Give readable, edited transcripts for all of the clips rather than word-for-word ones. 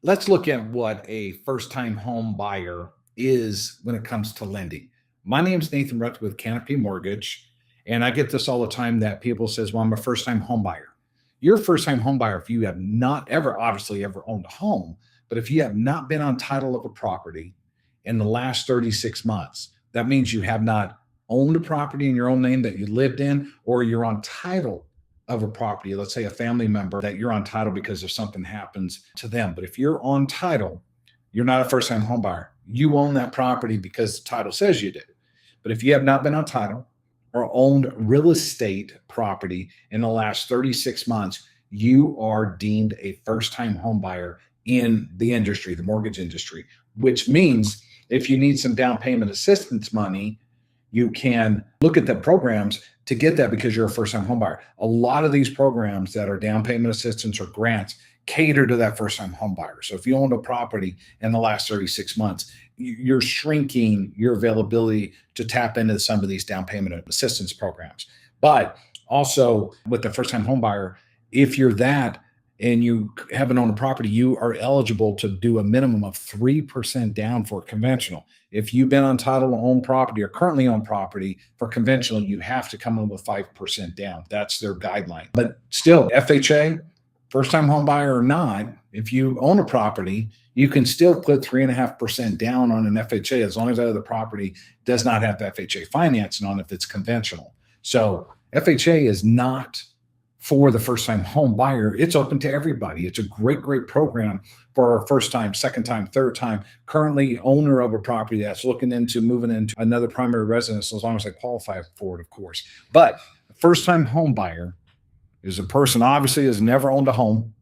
Let's look at what a first-time home buyer is when it comes to lending. My name's Nathan Rutt with Canopy Mortgage, and I get this all the time that people says, "Well, I'm a first-time home buyer." You're a first-time home buyer if you have not ever, obviously, ever owned a home, but if you have not been on title of a property in the last 36 months, that means you have not owned a property in your own name that you lived in, or you're on title of a property, let's say a family member that you're on title because if something happens to them. But if you're on title, you're not a first time home buyer. You own that property because the title says you did. But if you have not been on title or owned real estate property in the last 36 months, you are deemed a first time home buyer in the industry, the mortgage industry, which means if you need some down payment assistance money, you can look at the programs to get that because you're a first time homebuyer. A lot of these programs that are down payment assistance or grants cater to that first time homebuyer. So if you owned a property in the last 36 months, you're shrinking your availability to tap into some of these down payment assistance programs. But also with the first time homebuyer, if you're that and you haven't owned a property, you are eligible to do a minimum of 3% down for conventional. If you've been on title to own property or currently own property for conventional, you have to come in with 5% down. That's their guideline. But still, FHA, first time home buyer or not, if you own a property, you can still put 3.5% down on an FHA as long as that other property does not have FHA financing on it if it's conventional. So FHA is not for the first time home buyer. It's open to everybody. It's a great, great program for a first time, second time, third time, currently owner of a property that's looking into moving into another primary residence, as long as they qualify for it, of course. But first time home buyer is a person obviously has never owned a home,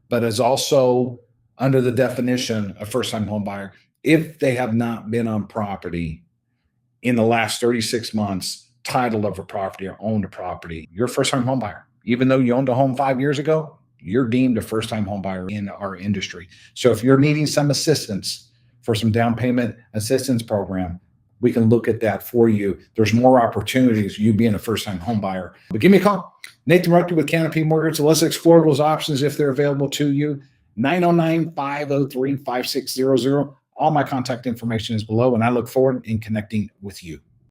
but is also under the definition of first time home buyer if they have not been on property in the last 36 months, title of a property or owned a property. You're a first time home buyer. Even though you owned a home 5 years ago, you're deemed a first time home buyer in our industry. So if you're needing some assistance for some down payment assistance program, we can look at that for you. There's more opportunities you being a first time home buyer. But give me a call. Nathan Rucker with Canopy Mortgage. So let's explore those options if they're available to you. 909-503-5600. All my contact information is below, and I look forward in connecting with you.